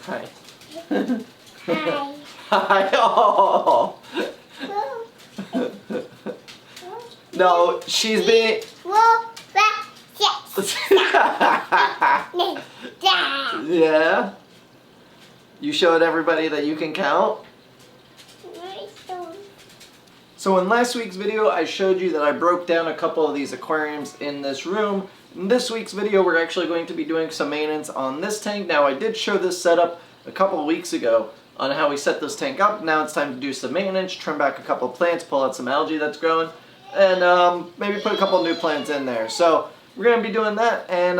Hi. Hi. Hi. Oh. No, she's being. Yeah. You showed everybody that you can count. So in last week's video, I showed you that I broke down a couple of these aquariums in this room. In this week's video, we're actually going to be doing some maintenance on this tank. Now, I did show this setup a couple of weeks ago on how we set this tank up. Now it's time to do some maintenance, trim back a couple of plants, pull out some algae that's growing, and maybe put a couple of new plants in there. So we're going to be doing that, and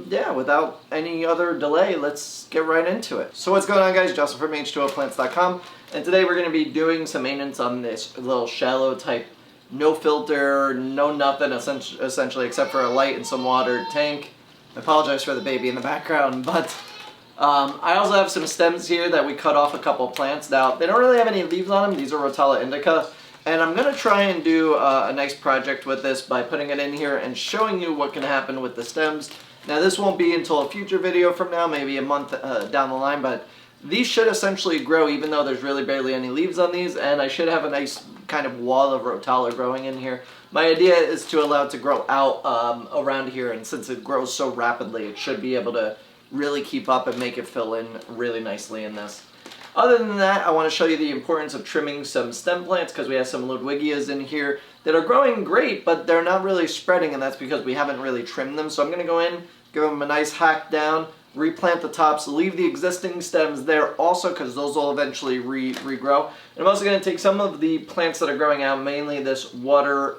yeah, without any other delay, let's get right into it. So what's going on, guys? Justin from H2OPlants.com, and today we're going to be doing some maintenance on this little shallow type, no filter, no nothing essentially except for a light and some water tank. I apologize for the baby in the background, but I also have some stems here that we cut off a couple plants. Now, they don't really have any leaves on them. These are Rotella indica. And I'm going to try and do a nice project with this by putting it in here and showing you what can happen with the stems. Now, this won't be until a future video from now, maybe a month down the line, but these should essentially grow even though there's really barely any leaves on these, and I should have a nice kind of wall of Rotella growing in here. My idea is to allow it to grow out around here, and since it grows so rapidly, it should be able to really keep up and make it fill in really nicely in this. Other than that, I want to show you the importance of trimming some stem plants because we have some Ludwigias in here that are growing great, but they're not really spreading, and that's because we haven't really trimmed them. So I'm going to go in, give them a nice hack down, replant the tops, leave the existing stems there also because those will eventually regrow. And I'm also going to take some of the plants that are growing out, mainly this water,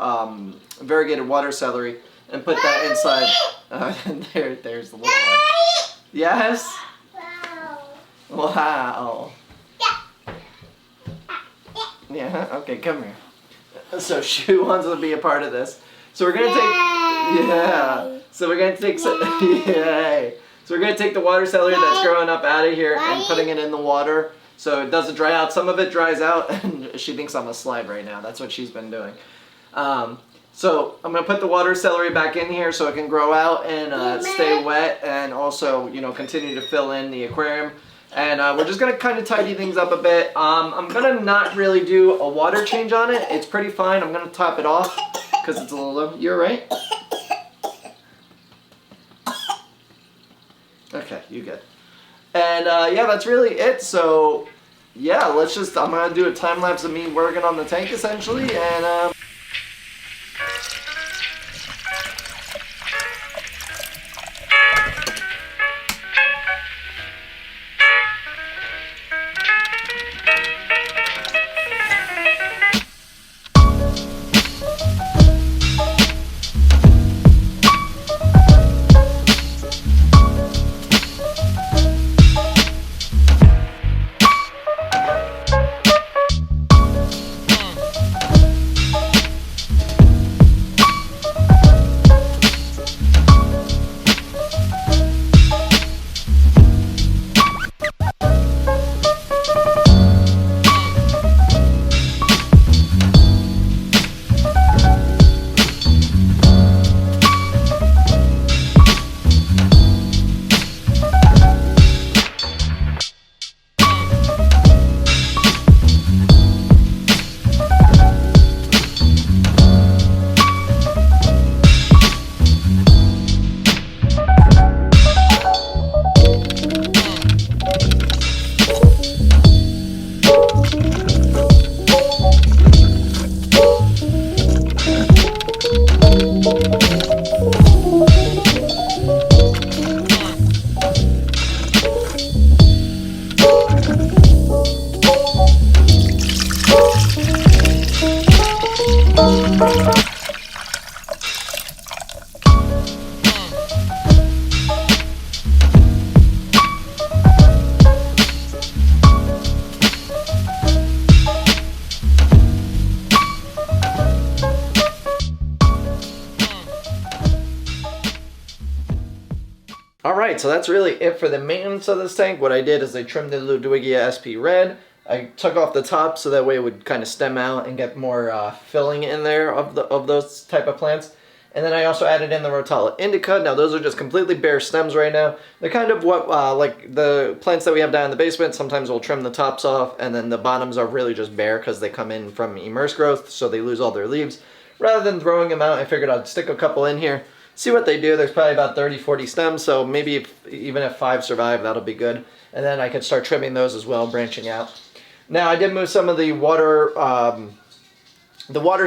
variegated water celery, and put that inside. There's the little one. Yes? Wow. Yeah, okay, come here. So she wants to be a part of this. So we're gonna take, yeah. So we're gonna take some, yay. So we're gonna take the water celery that's growing up out of here and putting it in the water so it doesn't dry out. Some of it dries out, and she thinks I'm a slide right now. That's what she's been doing. So I'm gonna put the water celery back in here so it can grow out and stay wet, and also, you know, continue to fill in the aquarium. And we're just going to kind of tidy things up a bit. I'm going to not really do a water change on it. It's pretty fine. I'm going to top it off because it's a little low. You're right? Okay, you good. And yeah, that's really it. So yeah, I'm going to do a time lapse of me working on the tank essentially. And Alright, so that's really it for the maintenance of this tank. What I did is I trimmed the Ludwigia SP Red. I took off the top so that way it would kind of stem out and get more filling in there of those type of plants. And then I also added in the Rotala indica. Now those are just completely bare stems right now. They're kind of what, like the plants that we have down in the basement, sometimes we'll trim the tops off and then the bottoms are really just bare because they come in from immersed growth, so they lose all their leaves. Rather than throwing them out, I figured I'd stick a couple in here, see what they do. There's probably about 30, 40 stems, so maybe even if 5 survive, that'll be good. And then I could start trimming those as well, branching out. Now I did move some of the water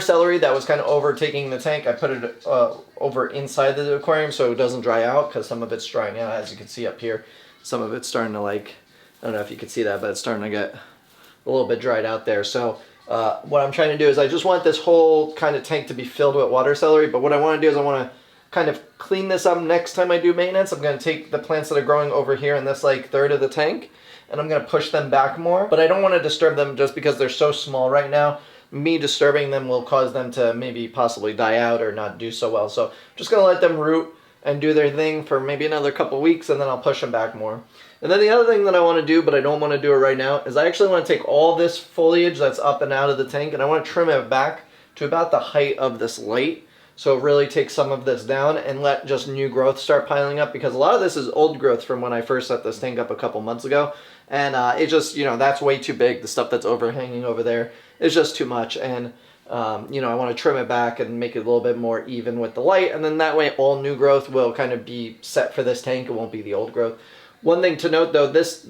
celery that was kind of overtaking the tank. I put it over inside the aquarium so it doesn't dry out, because some of it's drying out, as you can see up here. Some of it's starting to, like, I don't know if you can see that, but it's starting to get a little bit dried out there. So what I'm trying to do is I just want this whole kind of tank to be filled with water celery, but what I want to do is I want to kind of clean this up next time I do maintenance. I'm going to take the plants that are growing over here in this like third of the tank, and I'm going to push them back more, but I don't want to disturb them just because they're so small right now. Me disturbing them will cause them to maybe possibly die out or not do so well. So I'm just going to let them root and do their thing for maybe another couple weeks, and then I'll push them back more. And then the other thing that I want to do, but I don't want to do it right now, is I actually want to take all this foliage that's up and out of the tank and I want to trim it back to about the height of this light. So really take some of this down and let just new growth start piling up, because a lot of this is old growth from when I first set this tank up a couple months ago. And it just, that's way too big. The stuff that's overhanging over there is just too much. And, I want to trim it back and make it a little bit more even with the light. And then that way all new growth will kind of be set for this tank. It won't be the old growth. One thing to note though, this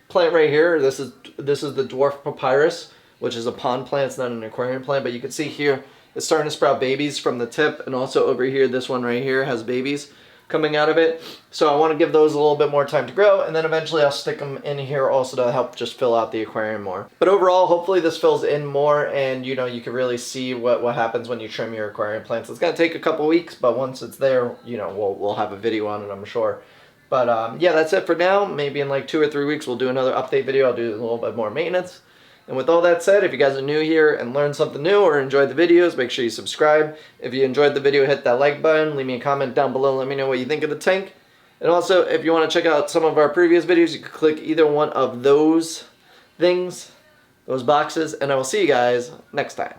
plant right here, this is the dwarf papyrus, which is a pond plant. It's not an aquarium plant, but you can see here, it's starting to sprout babies from the tip, and also over here, this one right here has babies coming out of it. So I want to give those a little bit more time to grow, and then eventually I'll stick them in here also to help just fill out the aquarium more. But overall, hopefully this fills in more, and you can really see what happens when you trim your aquarium plants. It's going to take a couple weeks, but once it's there, we'll have a video on it, I'm sure. But yeah, that's it for now. Maybe in like 2 or 3 weeks we'll do another update video. I'll do a little bit more maintenance. And with all that said, if you guys are new here and learned something new or enjoyed the videos, make sure you subscribe. If you enjoyed the video, hit that like button. Leave me a comment down below. Let me know what you think of the tank. And also, if you want to check out some of our previous videos, you can click either one of those things, those boxes, and I will see you guys next time.